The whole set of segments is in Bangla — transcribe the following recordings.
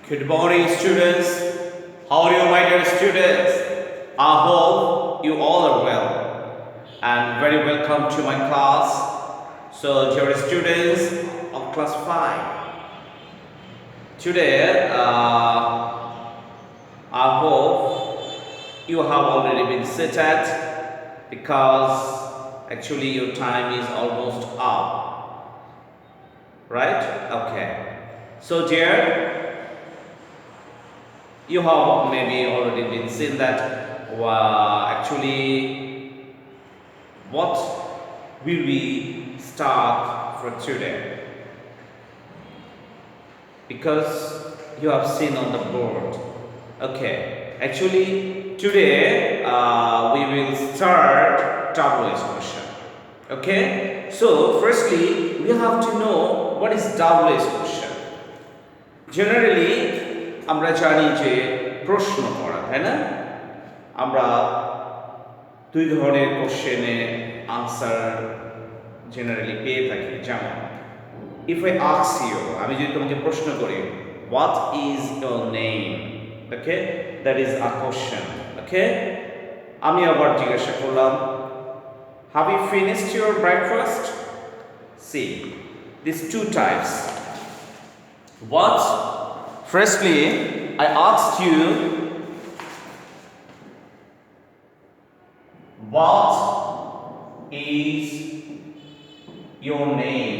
Good morning, students. How are you, my dear students? I hope you all are well and very welcome to my class. So, dear students of class 5, today I hope you have already been seated because actually your time is almost up, right? Okay. So, dear, you have maybe already been seen that actually what will we start for today, because you have seen on the board. Okay, actually today we will start WH question. Okay, so firstly we have to know what is WH question. Generally আমরা জানি যে প্রশ্ন করা, তাই না? আমরা দুই ধরনের কোশ্চেনে আনসার জেনারেলি পেয়ে থাকি। যেমন ইফ আই আস্ক ইউ, আমি যদি তোমাকে প্রশ্ন করি what is your name, okay, that is a question. Okay, আমি আবার জিজ্ঞাসা করলাম have you finished your breakfast. See this two types. What, firstly, I asked you, what is your name?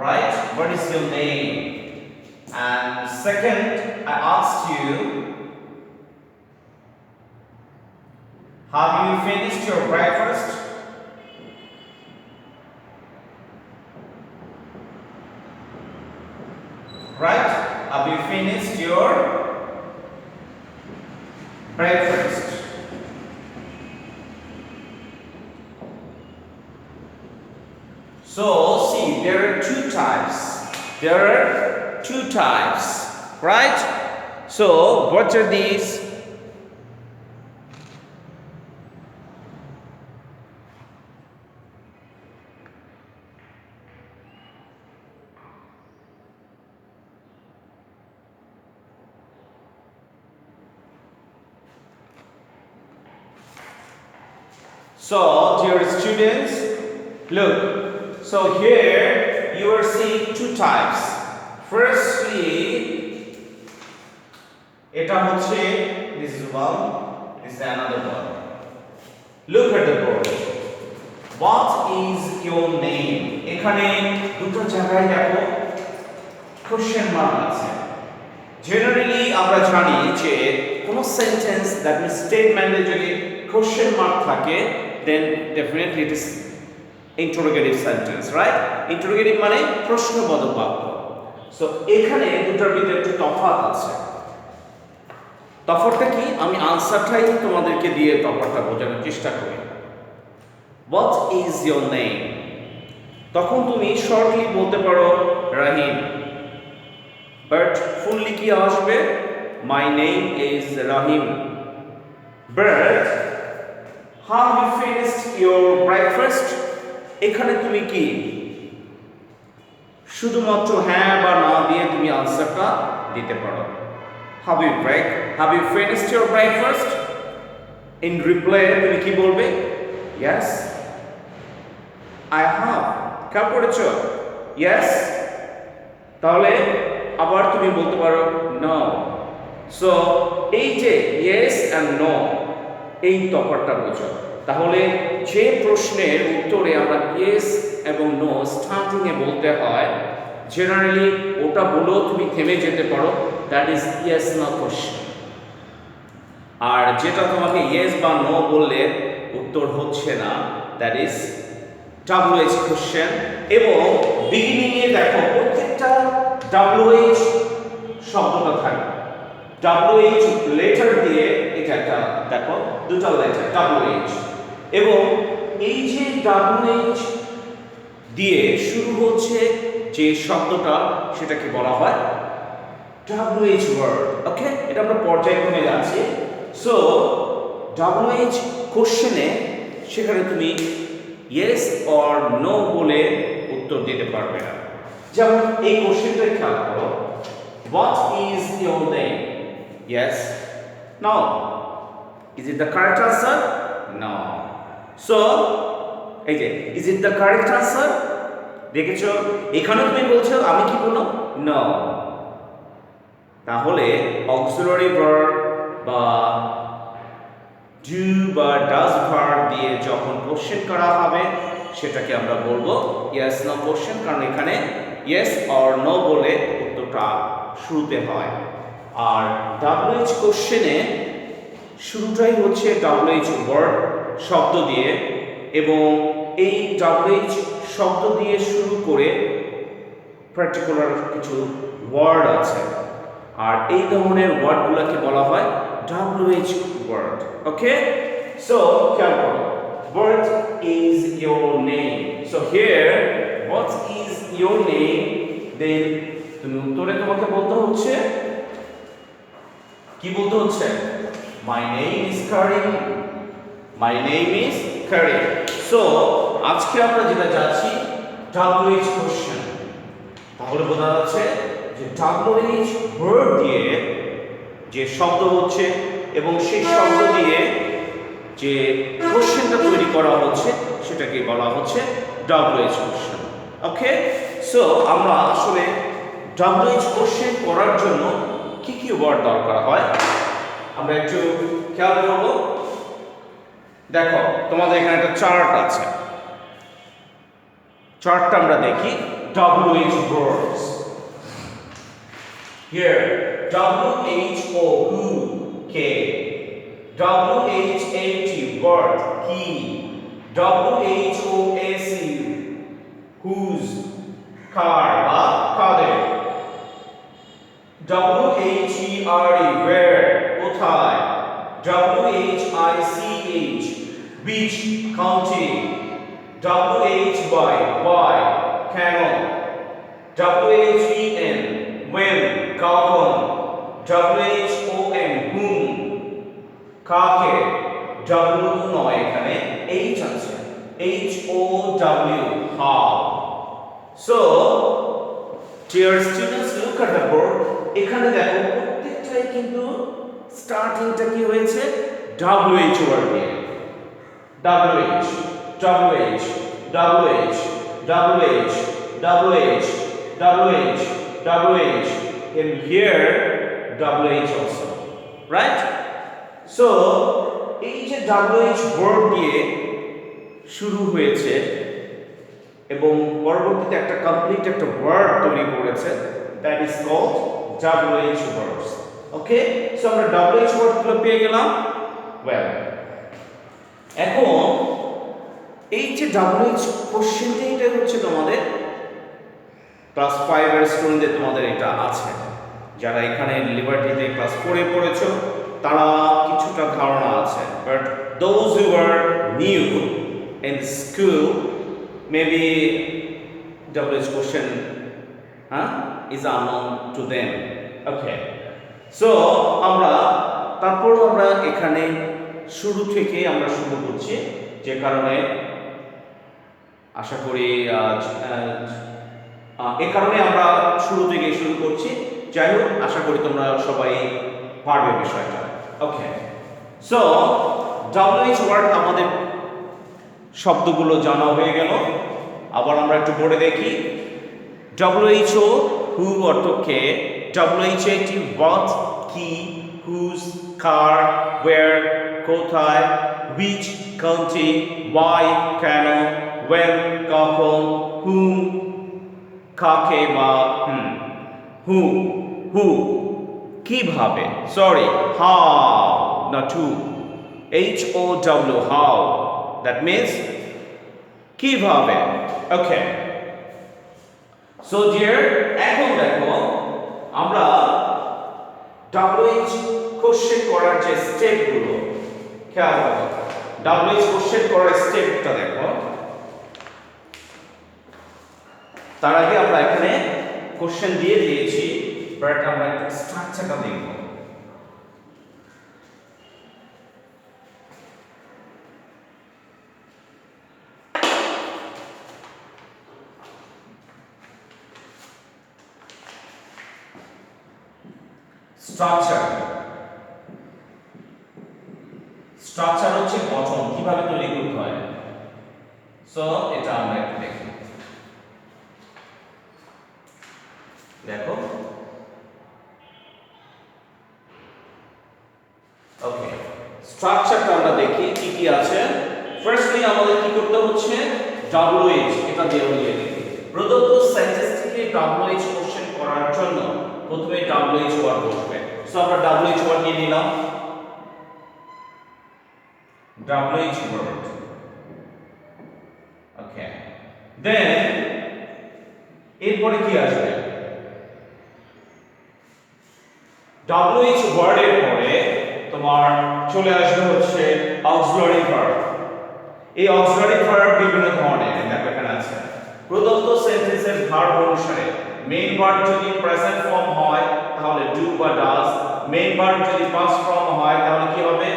Right? What is your name? And second, I asked you, have you finished your breakfast? Right? Have you finished your breakfast? So, see, there are two types. There are two types, right? So, what are these? So, dear students, look. So here you are seeing two types. Firstly, এটা হচ্ছে this is one, this is another one. Look at the board. What is your name? এখানে দুটো জায়গায় দেখো কোশ্চেন মার্ক আছে। জেনারেলি আমরা জানি যে কোনো সেন্টেন্স দ্যাট মিন্স স্টেটমেন্টে যদি কোশ্চেন মার্ক থাকে, then definitely it is interrogative sentence, right? Interrogative মানে প্রশ্নবোধক বাক্য। সো এখানে দুটোর ভিতরে একটু তফাৎ আছে। তফাৎটা কি, আমি আনসারটাই তোমাদেরকে দিয়ে তফাৎটা বোঝানোর চেষ্টা করি। What is your name? তখন তুমি শর্টলি বলতে পারো রাহিম, বাট ফুললি কি আসবে, my name is Rahim. But have you finished your breakfast? এখানে তুমি কি শুধুমাত্র হ্যাঁ বা না দিয়ে তুমি আনসারটা দিতে পারো। Have you finished your breakfast? In reply তুমি কি বলবে, yes I have. খেয়াল করেছো, yes। তাহলে আবার তুমি বলতে পারো no। সো এই যে yes and no, এই তফাৎটা বোঝো। তাহলে যে প্রশ্নের উত্তরে আমরা ইয়েস এবং নো স্টার্টিং এ বলতে হয়, জেনারেলি ওটা বলেও তুমি থেমে যেতে পারো, that is yes no question. আর যেটা তোমাকে ইয়েস বা নো বললে উত্তর হচ্ছে না, দ্যাট ইজ WH কোশ্চেন। এবং বিগিনিং এ দেখো প্রত্যেকটা WH শব্দটা থাকে, WH লেটার দিয়ে, এটা একটা দেখো দুটো লেটার WH, এবং এই যে WH দিয়ে শুরু হচ্ছে যে শব্দটা সেটাকে বলা হয় WH ওয়ার্ড। ওকে, এটা আমরা পর্যায়ক্রমে যাচ্ছি। সো WH কোশ্চেনে সেখানে তুমি ইয়েস অর নো বলে উত্তর দিতে পারবে না। যেমন এই কোশ্চেনটা খেয়াল করো, what is your name? Yes, no. Is it the correct answer? No. So এই যে is it the correct answer, দেখেছো এখানেও তুমি বলছো আমি কি বললাম? নো। তাহলে অক্সিলারি ভার্ব বা ডু বা ডাজ ভার্ব দিয়ে যখন কোশ্চেন করা হবে সেটাকে আমরা বলবো ইয়েস নো কোশ্চেন, কারণ এখানে ইয়েস অর নো বলে উত্তরটা শুরুতে হয়। আর ডাব্লিউএইচ কোশ্চেনে শুরুটাই হচ্ছে ডাব্লিউএইচ ওয়ার্ড শব্দ দিয়ে, এবং এই ডাব্লিউএইচ শব্দ দিয়ে শুরু করে পার্টিকুলার কিছু ওয়ার্ড আছে, আর এই ধরনের ওয়ার্ডগুলোকে বলা হয় WH word. Okay? So, খেয়াল করো, what is your name? So here, what is your name? Then তুমি উত্তরে তোমাকে বলতে হচ্ছে, কি বলতে হচ্ছে? My name is Karim. My name is Karim. So, আজকে আমরা যেটা যাচ্ছি WH question. তাহলে বোঝা যাচ্ছে যে WH word দিয়ে যে শব্দ হচ্ছে এবং সেই শব্দ দিয়ে যে কোশ্চেনটা তৈরি করা হচ্ছে সেটাকে বলা হচ্ছে WH কোশ্চেন। ওকে, সো আমরা আসলে WH কোশ্চেন করার জন্য কি কি ওয়ার্ড দরকার হয় আমরা একটু খেয়াল করব। দেখো তোমাদের এখানে একটা চার্ট আছে, চার্টটা আমরা দেখি WH words. Here, WHO, who, K. WHAT, what, key. WHOAC, whose, car, বা কাদের. WHERE, where, কোথায়. WHICH, which, county. WHY, why, কেন. WHEN, when, কখন. WHOM, whom, কাকে. W নয়, এখানে H আছে, HOW, how. So dear students, look at the board. এখানে দেখো প্রত্যেকটাই কিন্তু স্টার্টিংটা কি হয়েছে WH ওয়ার্ড দিয়ে। WH, WH, WH, WH, WH, WH, WH, and here WH also, right? So এই যে WH ওয়ার্ড দিয়ে শুরু হয়েছে এবং পরবর্তীতে একটা কমপ্লিট একটা ওয়ার্ড তৈরি করেছে, that is called WH words. Okay, so আমরা WH ওয়ার্ড গুলো পেয়ে গেলাম। ওয়েল, এখন এই যে WH কোশ্চেনটা, এটা হচ্ছে তোমাদের ক্লাস 5 এর স্টুডেন্টদের তোমাদের এটা আছে, যারা এখানে লিবার্টিতে ক্লাস 4 এ পড়েছো তারা কিছুটা ধারণা আছে, but those who are new in school maybe WH question is unknown to them. Okay, so আমরা তারপরও আমরা এখানে শুরু থেকে আমরা শুরু করছি, যে কারণে আশা করি এই কারণে আমরা শুরু থেকে শুরু করছি। যাই হোক, আশা করি তোমরা সবাই পারবে বিষয়টা। ওকে, সো WH ওয়ার্ড আমাদের শব্দগুলো জানা হয়ে গেল। আবার আমরা একটু পড়ে দেখি। WHO, who অর্থ কে। WHAT, what, কি, whose, কার, where, কোথায়, which, county, why, কেন, when, কখন, whom, কাকে বা who, কিভাবে, sorry, how, not who, HOW, how, that means কিভাবে। ওকে, সো ডিয়ার, এখন দেখো আমরা WH কোশ্চেন করার যে স্টেপগুলো খেয়াল করো। WH কোশ্চেন করার স্টেপটা দেখো। তার আগে আমরা এখানে কোশ্চেন দিয়ে দিয়েছি, বাট আমরা একটা স্ট্রাকচারটা দেখব। স্ট্রাকচার, স্ট্রাকচার হচ্ছে গঠন, কিভাবে তৈরি করতে হয়। সো এটা আমরা একটু দেখি। দেখো, ওকে, স্ট্রাকচারটা আমরা দেখি কি কি আছে। ফার্স্টলি আমাদের কি করতে হচ্ছে, WH এটা দেওয়া দিয়ে দেখি। প্রদত্ত সেন্টেন্স থেকে WH কোশ্চেন করার জন্য প্রথমে WH ওয়ার্ড বসবে। সো আমরা WH ওয়ার্ড নিয়ে নিলাম, WH ওয়ার্ড। ওকে, দেন এরপরে কি আসবে, WH ওয়ার্ডের পরে তোমার চলে আসবে হচ্ছে অক্সিলারি ভার্ব। এই অক্সিলারি ভার্ব বিভিন্ন ধরনের, দেখো এখানে আছে। প্রদত্ত সেন্টেন্সের ভার্ব অনুসারে মেইন ভার্ব যদি প্রেজেন্ট ফর্ম হয় তাহলে ডু বা ডাজ, মেইন ভার্ব যদি পাস্ট ফর্ম হয় তাহলে কি হবে,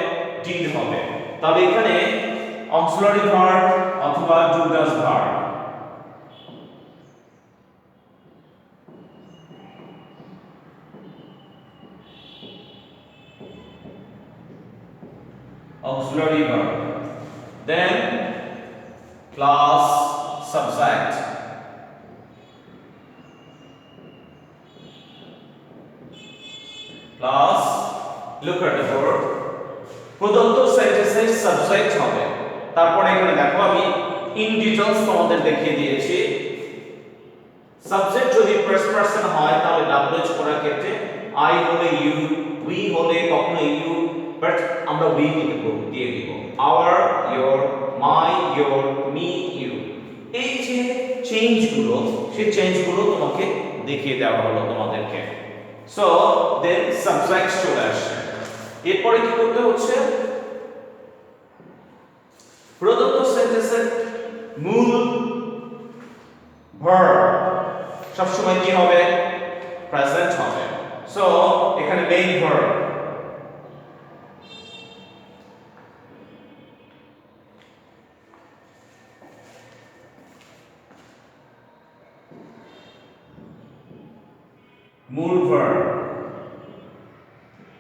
ডিড হবে। তাহলে এখানে অক্সিলারি ভার্ব অথবা do does verb. Auxiliary verb, then class subject, class, look at the word, প্রদত্ত সেন্টেন্সের সাবজেক্ট হবে। তারপরে এখানে দেখো আমি ইন ডিটেইলস তোমাদের দেখিয়ে দিয়েছি। সাবজেক্ট যদি ফার্স্ট পারসন হয় তাহলে WH করার ক্ষেত্রে আই হলে ইউ, উই হলে কখনো ইউ, বাট আমরা উই দিয়ে দিব। Our, your, my, your, me, you. এই যে চেঞ্জগুলো, সেই চেঞ্জগুলো তোমাকে দেখিয়ে দেওয়া হলো তোমাদেরকে। সো দেন সাবজেক্ট চলে আসছে। এরপরে কি করতে হচ্ছে, প্রদত্ত সেন্টেন্সের মূল ভার্ব সবসময় কি হবে, প্রেজেন্ট হবে। সো এখানে মেইন ভার্ব, মূল verb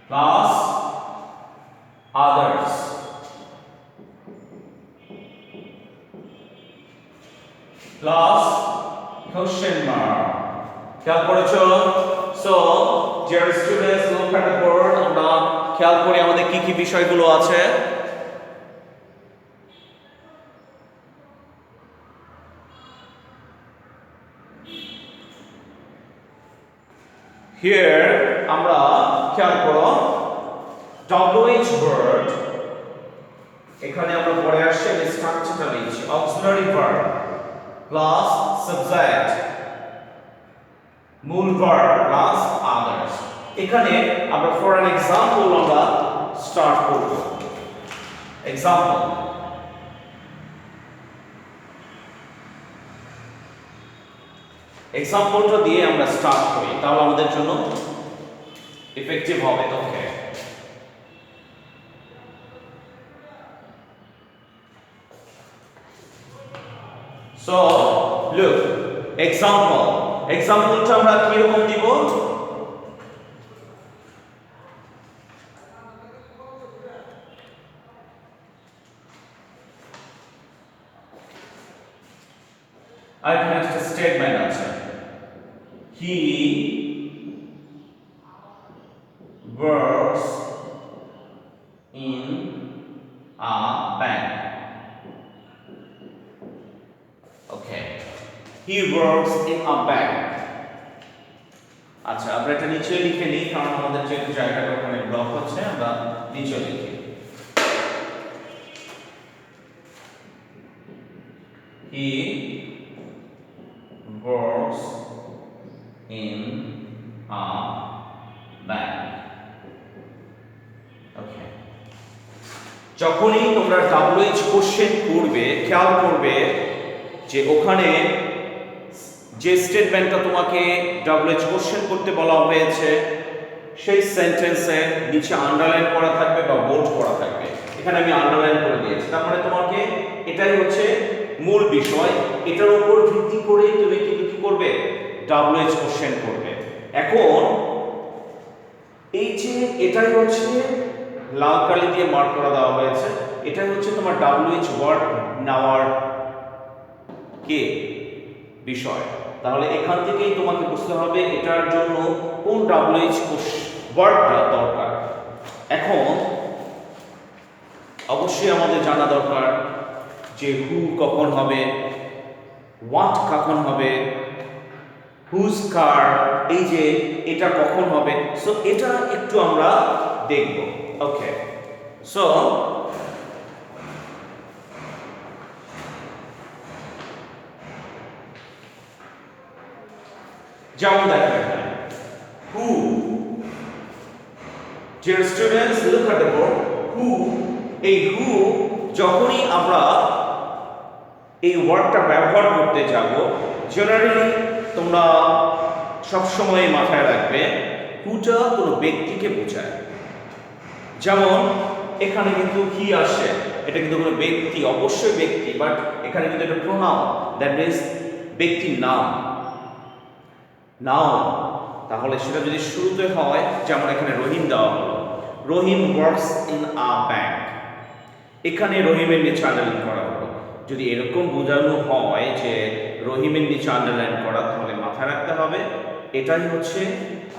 plus others plus question mark। খেয়াল করেছো? So dear students, look at the board. আমরা খেয়াল করি আমাদের কি কি বিষয়গুলো আছে। হিয়ার আমরা খেয়াল করো WH word, এখানে আমরা পরে আসছে এই স্ট্রাকচারটা লিখছি, অক্সিলারি ভার্ব প্লাস সাবজেক্ট, মূল ভার্ব প্লাস আদার্স। এখানে আমরা ফর অ্যান এক্সাম্পল আমরা স্টার্ট করব। এক্সাম্পল, এক্সাম্পলটা দিয়ে আমরা স্টার্ট করি, তাহলে আমাদের জন্য ইফেক্টিভ হবে। ওকে, সো লুক এক্সাম্পল, এক্সাম্পলটা আমরা কি রকম দিব, আর এখানে একটা স্টেটমেন্ট আছে, হি works in a bank. Okay, he works in a bank. আচ্ছা, আমরা এটা নিচে লিখে নিই, কারণ আমাদের যে জায়গাটা ওখানে ব্লক হচ্ছে, আমরা নিচে লিখি। He works in a bank. Okay. যখনই তোমরা WH কোশ্চেন করবে, খেয়াল করবে যে ওখানে যে স্টেটমেন্টটা তোমাকে WH কোশ্চেন করতে বলা হয়েছে সেই সেন্টেন্সে নিচে আন্ডারলাইন করা থাকবে বা বোল্ড করা থাকবে। এখানে আমি আন্ডারলাইন করে দিয়েছি, তার মানে তোমাকে এটাই হচ্ছে মূল বিষয়, এটার উপর ভিত্তি করে তুমি কিন্তু কি করবে, WH কোশ্চেন করবে। এখন এই যে এটাই হচ্ছে লাল কালি দিয়ে মার্ক করা দেওয়া হয়েছে, এটাই হচ্ছে তোমার WH ওয়ার্ড নেওয়ার কে বিষয়। তাহলে এখান থেকেই তোমাকে বুঝতে হবে এটার জন্য কোন WH ওয়ার্ডটা দরকার। এখন অবশ্যই আমাদের জানা দরকার যে হু কখন হবে, হোয়াট কখন হবে, হুজ কার, এই যে এটা কখন হবে। সো এটা একটু আমরা দেখব। ওকে, সো যেমন দেখেন এখানে who, dear students look at the board, who, এই হু যখনই আমরা এই ওয়ার্ডটা ব্যবহার করতে যাব, জেনারেলি তোমরা সবসময় মাথায় রাখবে হুটা কোনো ব্যক্তিকে বোঝায়। যেমন এখানে কিন্তু কি আসে, এটা কিন্তু কোনো ব্যক্তি, অবশ্যই ব্যক্তি, বাট এখানে কিন্তু একটা প্রোনাউন, দ্যাট মিন্স ব্যক্তির নাম, নাউন। তাহলে সেটা যদি শুরুতে হয়, যেমন এখানে রহিম দেওয়া হলো, রহিম ওয়ার্কস ইন আ ব্যাংক, এখানে রহিমের নিচে আন্ডারলাইন করা হলো। যদি এরকম বোঝানো হয় যে রহিমের নিচে আন্ডারলাইন করা, তাহলে মাথায় রাখতে হবে এটাই হচ্ছে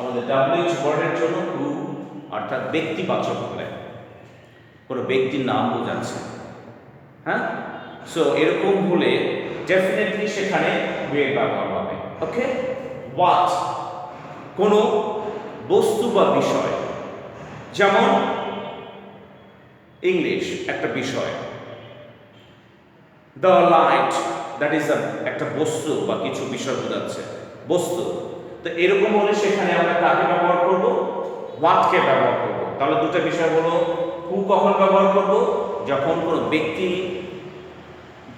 আমাদের WH ওয়ার্ডের জন্য হু, অর্থাৎ ব্যক্তিবাচক হলে কোনো ব্যক্তির নাম বোঝাচ্ছে। হ্যাঁ, সো এরকম হলে ডেফিনেটলি সেখানে ওয়ে ব্যবহার হবে। ওকে, হোয়াট কোনো বস্তু বা বিষয়, যেমন ইংলিশ একটা বিষয়, দ্য লাইট দ্যাট ইজ একটা বস্তু বা কিছু বিষয় বোঝাচ্ছে, বস্তু। তো এরকম হলে সেখানে আমরা কাকে ব্যবহার করব, হোয়াটকে ব্যবহার করব। তাহলে দুটো বিষয় হলো হু কখন ব্যবহার করব, যখন কোনো ব্যক্তি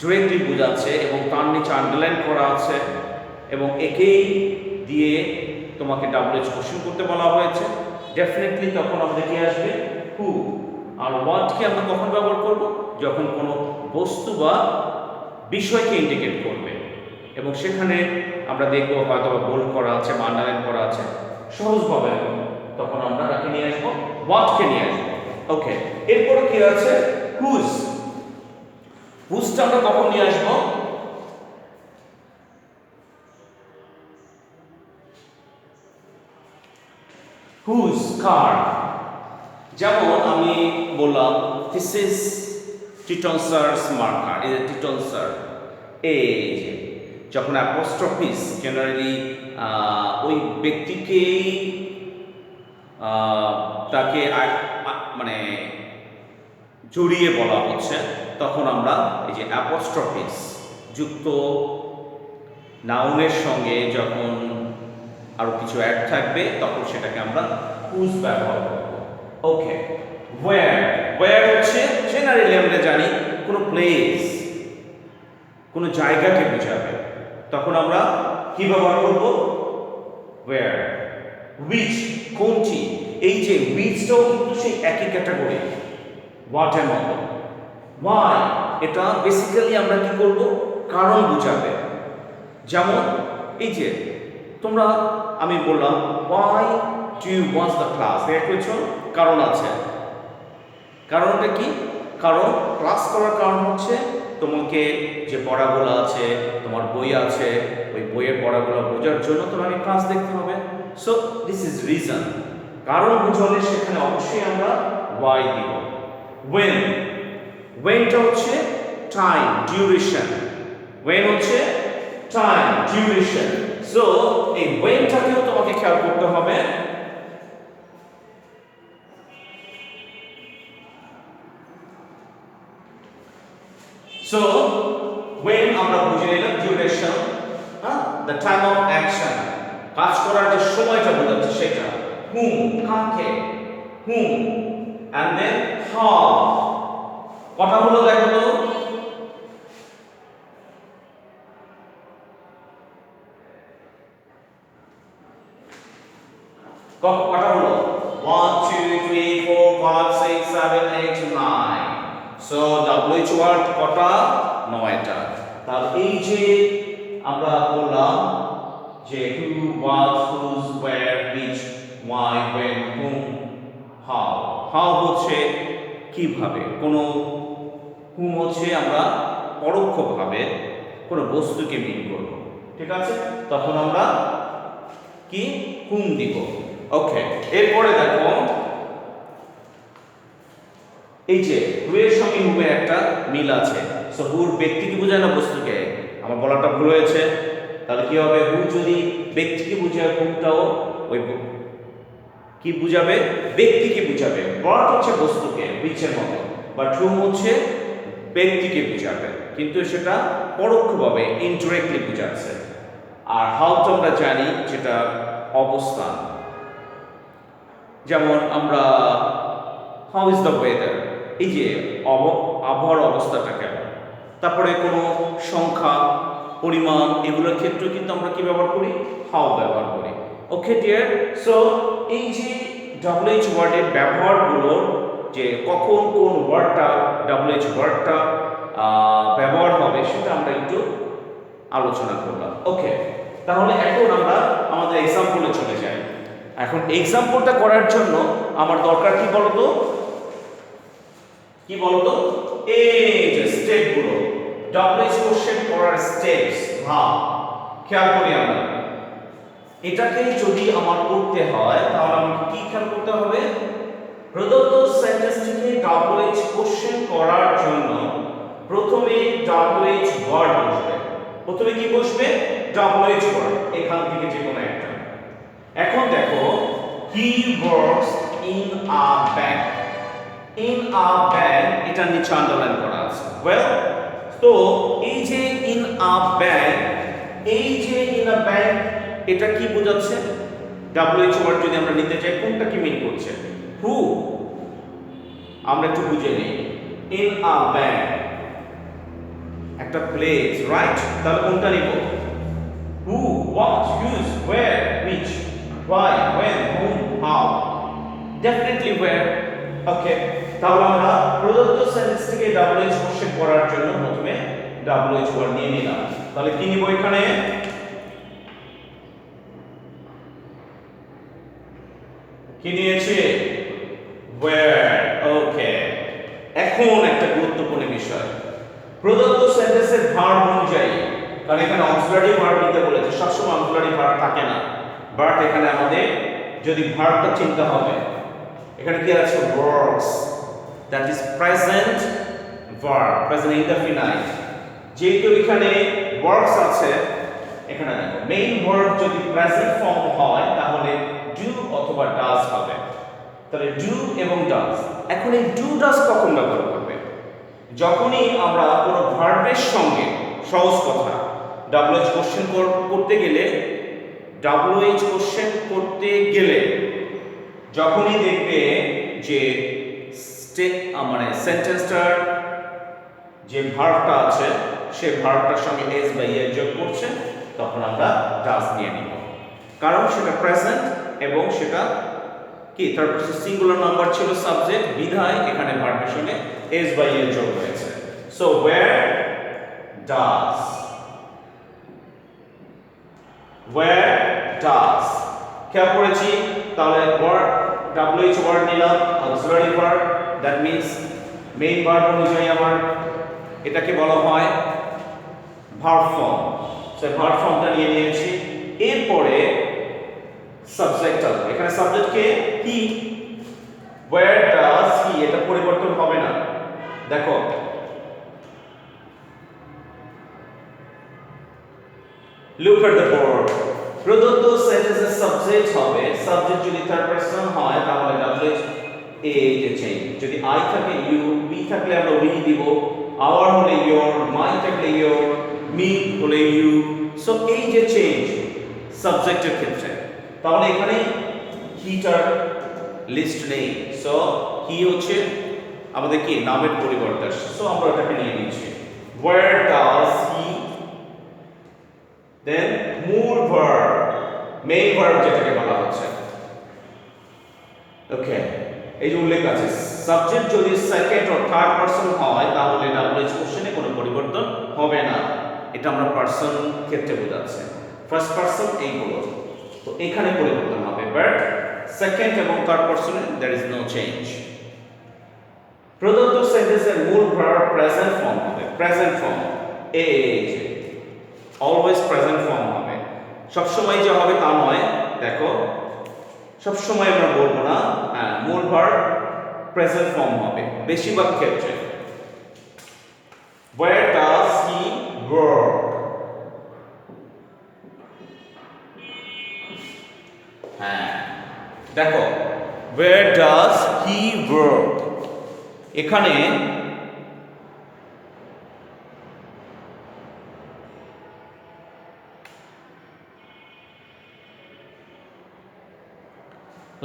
ডিরেক্টলি বোঝাচ্ছে এবং তার নিচে আন্ডারলাইন করা আছে এবং একেই দিয়ে তোমাকে WH কোশ্চেন করতে বলা হয়েছে, ডেফিনেটলি তখন আমাদের কি আসবে হু। আর হোয়াটকে আমরা কখন ব্যবহার করব, যখন কোনো বস্তু বা বিষয়কে ইন্ডিকেট করবে এবং সেখানে আমরা দেখবো হয়তো বোল্ড করা আছে বা আন্ডারলাইন করা আছে, সহজভাবে তখন আমরা তাকে নিয়ে আসবো, হোয়াটকে নিয়ে আসবো। ওকে, এরপরে কি আছে হুজ, হুজটা আমরা কখন নিয়ে আসবো, হুজ কার। যেমন আমি বললাম দিস ইজ টিটন স্যারস মার্কার, এই যে টিটন স্যার, এই যে যখন অ্যাপোস্ট্রফিস জেনারেলি ওই ব্যক্তিকেই তাকে মানে জড়িয়ে বলা হচ্ছে, তখন আমরা এই যে অ্যাপোস্ট্রফিস যুক্ত নাউনের সঙ্গে যখন আরো কিছু অ্যাড থাকবে, তখন সেটাকে আমরা হুজ ব্যবহার করব। ওকে, ওয়্যার, ওয়্যার হচ্ছে জেনারেলি আমরা জানি কোনো প্লেস, কোনো জায়গাকে বোঝাবে, তখন আমরা কি ব্যবহার করব, ওয়্যার। হুইচ কোনটি, এই যে হুইচটাও কিন্তু সেই একই ক্যাটাগরি হোয়াটের মতো। ওয়াই এটা বেসিক্যালি আমরা কি করব, কারণ বোঝাবে। যেমন এই যে তোমরা, আমি বললাম why do you watch the class, দেখেছো কারণ আছে। কারণটা কি, কারণ ক্লাস করার কারণ হচ্ছে তোমাকে যে পড়াগুলো আছে, তোমার বই আছে, ওই বইয়ের পড়াগুলো বোঝার জন্য তোমাকে ক্লাস দেখতে হবে। সো দিস ইজ রিজন, কারণ বুঝলে সেখানে অবশ্যই আমরা ওয়াই দিব। ওয়েন, ওয়েনটা হচ্ছে টাইম, ডিউরেশন, ওয়েন হচ্ছে টাইম, ডিউরেশন। সো এই ওয়েনটাকেও তোমাকে খেয়াল করতে হবে। সো when আমরা বুঝে নিলাম duration, the time of action, কাজ করার যে সময়টা বোঝাচ্ছে সেটা, whom কাকে, whom, and then how, কথা হলো দেখো তো, কথা হলো 1 2 3 4 5 6 7 8 9, সো WH ওয়ার্ড কটা, 9টা। তাহলে এই যে আমরা বললাম যে who, what, whose, where, which, why, when, whom, how হচ্ছে কিভাবে, কোনো হুম হচ্ছে আমরা পরোক্ষভাবে কোনো বস্তুকে মিন করব, ঠিক আছে, তখন আমরা কি হুম দিব। ওকে, এরপরে দেখো এই যে হুয়ের সঙ্গে হুমের একটা মিল আছে। সো হুর ব্যক্তিকে বোঝায় না বস্তুকে, আমার বলাটা ভুল হয়েছে। তাহলে কি হবে, হু যদি ব্যক্তিকে বোঝায় হুমটাও ওই কি বুঝাবে, ব্যক্তিকে বুঝাবে। বাট হচ্ছে বস্তুকে, বিচের মতো, বাট হুম হচ্ছে ব্যক্তিকে বুঝাবে, কিন্তু সেটা পরোক্ষভাবে ইনডিরেক্টলি বুঝাচ্ছে। আর হাউ তো আমরা জানি যেটা অবস্থান, যেমন আমরা হাউ ইজ দ্য ওয়েদার, এই যে আবহাওয়ার অবস্থাটা কেমন। তারপরে কোনো সংখ্যা, পরিমাণ, এগুলোর ক্ষেত্রেও কিন্তু আমরা কি ব্যবহার করি, হাউ ব্যবহার করি। ওকে ডিয়ার, সো এই যে WH ওয়ার্ডের ব্যবহারগুলো, যে কখন কোন ওয়ার্ডটা WH ওয়ার্ডটা ব্যবহার হবে, সেটা আমরা একটু আলোচনা করলাম। ওকে, তাহলে এখন আমরা আমাদের এক্সাম্পলে চলে যাই। এখন এক্সাম্পলটা করার জন্য আমার দরকার কি বলতো, কি বলতো, এই যে স্টেপগুলো, WH কোশ্চেন করার স্টেপস, ভাব খেয়াল করি আমরা। এটাকে যদি আমার করতে হয় তাহলে আমাকে কি খেয়াল করতে হবে, প্রদত্ত সেন্টেন্সটিকে WH কোশ্চেন করার জন্য প্রথমে WH ওয়ার্ড বসবে। প্রথমে কি বসবে, WH ওয়ার্ড, এখান থেকে যে কোনো একটা। এখন দেখো, he works in a bank. In a bank, এটা নিচে আন্ডারলাইন করা আছে। ওয়েল, তো এই যে ইন আ ব্যাংক, এই যে ইন আ ব্যাংক, এটা কি বোঝাচ্ছে, WH ওয়ার্ড যদি আমরা নিতে চাই কোনটা কি মিন করছে, হু, আমরা একটু বুঝে নিই। ইন আ ব্যাংক একটা প্লেস, রাইট, তাহলে কোনটা নিব, who, what, whose, where, which, why, when, whom, how, definitely where. Okay, তাহলে আমরা প্রদত্ত সেন্টেন্স থেকে WH কোশ্চেন করার জন্য প্রথমে WH ওয়ার্ড নিয়ে নিলাম। তাহলে কি নিব, এখানে কি নিয়েছি, where. ওকে, এখন একটা গুরুত্বপূর্ণ বিষয়, প্রদত্ত সেন্টেন্সের ভার্ব অনুযায়ী, কারণ এখানে অক্সিলারি ভার্ব নিতে বলেছে, সবসময় অক্সিলারি ভার্ব থাকে না, বাট এখানে আমাদের যদি ভার্বটা চিনতে হবে, এখানে কি আছে, works, that is present verb, present indefinite। যেহেতু এখানে works আছে, এখানে দেখো মেইন ভার্ব যদি প্রেজেন্ট ফর্ম হয় তাহলে do অথবা does হবে। তাহলে do এবং does। এখন এই do does কখন ব্যবহার করবে, যখনই আমরা কোনো ভার্বের সঙ্গে, সহজ কথা, WH কোশ্চেন করতে গেলে, WH কোশ্চেন করতে গেলে যখনই দেখবে যে মানে সেন্টেন্সটার যে ভার্বটা আছে সেই ভার্বটার সঙ্গে এস বা ইয়ে যোগ করছে, তখন আমরা ডাজ নিয়ে নিব, কারণ সেটা প্রেজেন্ট এবং সেটা কি থার্ড পারসন সিঙ্গুলার নাম্বার ছিল সাবজেক্ট, বিধায় এখানে ভার্বের সঙ্গে এস বা ইয়ে যোগ হয়েছে। So where does, where does, খেয়াল করেছি। তাহলে ওয়ার্ড WH ওয়ার্ড নিলাম, auxiliary verb, that means main verb অনুযায়ী আমার এটাকে বলা হয় ভার্ব ফর্ম। সো ভার্ব ফর্মটা নিয়ে নিয়েছি। এরপরে সাবজেক্ট আসবে, এখানে subject K, he, where does he, এটা পরিবর্তন হবে না। দেখো look at the board, প্রদত্ত সেন্টেন্সের সাবজেক্ট হবে, সাবজেক্ট যদি থার্ড পারসন হয় তাহলে WH এ যে চেঞ্জ, যদি I থাকে ইউ, we থাকলে আমরা we দিব, our হলে your, my থাকলে your, me হলে you। সো এই যে চেঞ্জ সাবজেক্টের ক্ষেত্রে, তাহলে এখানে হিটার লিস্ট নেই। সো হি হচ্ছে আমাদের কি নামের পরিবর্তে, সো আমরা এটাকে নিয়ে নিচ্ছি, where does he, দেন মূল ভার্ব, মেইন ভার্ব যেটাকে বলা হচ্ছে। ওকে, এই যে উল্লেখ আছে, সাবজেক্ট যদি সেকেন্ড অর থার্ড পারসন হয় তাহলে WH কোশ্চেনে কোনো পরিবর্তন হবে না, এটা আমরা পারসন ক্ষেত্রে বোঝাচ্ছে। ফার্স্ট পারসন এইগুলো, তো এখানে পরিবর্তন হবে, বাট সেকেন্ড এবং থার্ড পারসনে देयर इज নো চেঞ্জ। প্রদত্ত সেন্টেন্সের মূল ভার্ব প্রেজেন্ট ফর্ম হবে, প্রেজেন্ট ফর্ম এই যে অলওয়েজ প্রেজেন্ট ফর্ম হবে, সবসময় যে হবে তা নয়। দেখো সবসময় আমরা বলবো না, মূল ভার্ব প্রেজেন্ট ফর্ম হবে বেশিরভাগ ক্ষেত্রে। Where does he work? হ্যাঁ দেখো where does he work, এখানে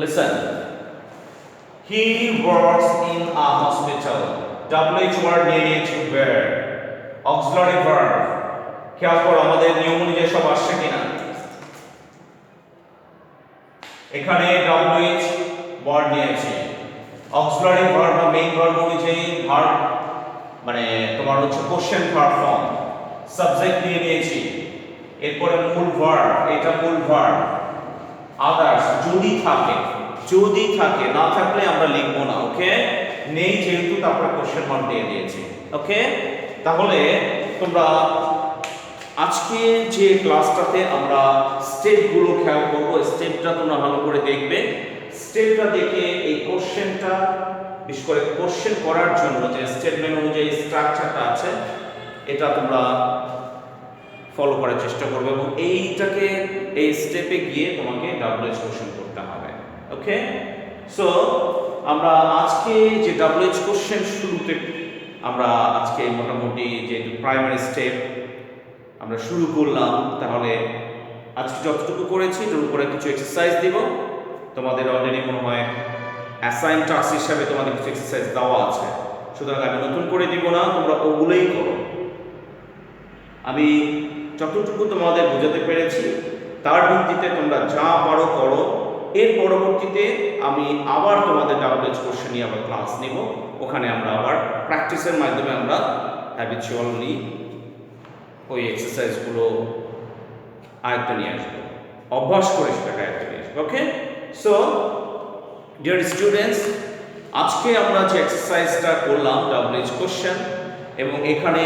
listen, he works in a hospital, WH word নিয়ে নিয়েছি where, auxiliary verb খেয়াল করো আমাদের নিয়ম অনুযায়ী সব আসছে কিনা। এখানে WH word নিয়েছি, auxiliary verb বা মেইন ভার্ব অনুযায়ী ভার্ব মানে তোমার হচ্ছে কোশ্চেন ভার্ব ফর্ম, সাবজেক্ট নিয়ে নিয়েছি, এরপরে মূল ভার্ব, এটা মূল ভার্ব, আদার্স যদি থাকে, যদি থাকে, না থাকলে আমরা লিখবো না, ওকে। নেই যেহেতু তারপরে কোশ্চেন মার্ক দিয়ে দিয়েছি, ওকে। তাহলে তোমরা আজকে যে ক্লাসটাতে আমরা স্টেপগুলো খেয়াল করবো, স্টেপটা তোমরা ভালো করে দেখবে, স্টেপটা দেখে এই কোশ্চেনটা বিশেষ করে কোশ্চেন করার জন্য যে স্টেটমেন্ট অনুযায়ী স্ট্রাকচারটা আছে এটা তোমরা ফলো করার চেষ্টা করবে এবং এইটাকে এই স্টেপে গিয়ে তোমাকে ডাব্লিউএইচ কোশ্চেন করতে হবে, ওকে। সো আমরা আজকে যে ডাব্লিউএইচ কোশ্চেন শুরুতে আমরা আজকে মোটামুটি যে প্রাইমারি স্টেপ আমরা শুরু করলাম, তাহলে আজকে যতটুকু করেছি এর উপরে কিছু এক্সারসাইজ দিব, তোমাদের অলরেডি মনে হয় অ্যাসাইন টাস্ক হিসাবে তোমাদের কিছু এক্সারসাইজ দেওয়া আছে, সুতরাং আমি নতুন করে দিব না, তোমরা ওগুলোই করো। আমি যতটুকু তোমাদের বোঝাতে পেরেছি তার ভিত্তিতে তোমরা যা পারো করো, এর পরবর্তীতে আমি আবার তোমাদের ডাব্লিউএইচ কোশ্চেন নিয়ে আবার ক্লাস নিব, ওখানে আমরা আবার প্র্যাকটিসের মাধ্যমে আমরা হ্যাবিচুয়ালি ওই এক্সারসাইজগুলো আয়ত্ত নিয়ে আসবো, অভ্যাস করে সেটাকে আয়ত্ত নিয়ে আসবো, ওকে। সো ডিয়ার স্টুডেন্টস, আজকে আমরা যে এক্সারসাইজটা করলাম ডাব্লিউএইচ কোশ্চেন, এবং এখানে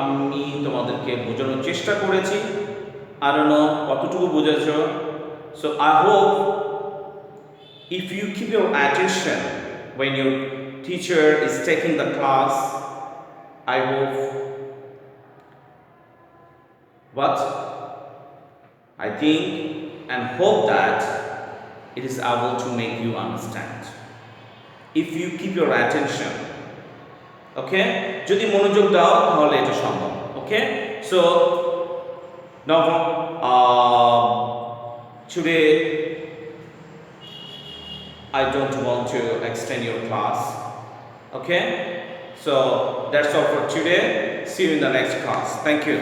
আমি তোমাদেরকে বোঝানোর চেষ্টা করেছি, I don't know কতটুকু বুঝেছো। So I hope if you keep your attention when your teacher is taking the class, I hope what I think and hope that it is able to make you understand if you keep your attention, okay, যদি মনোযোগ দাও তাহলে এটা সম্ভব, okay. So now today I don't want to extend your class, okay. So that's all for today, see you in the next class, thank you.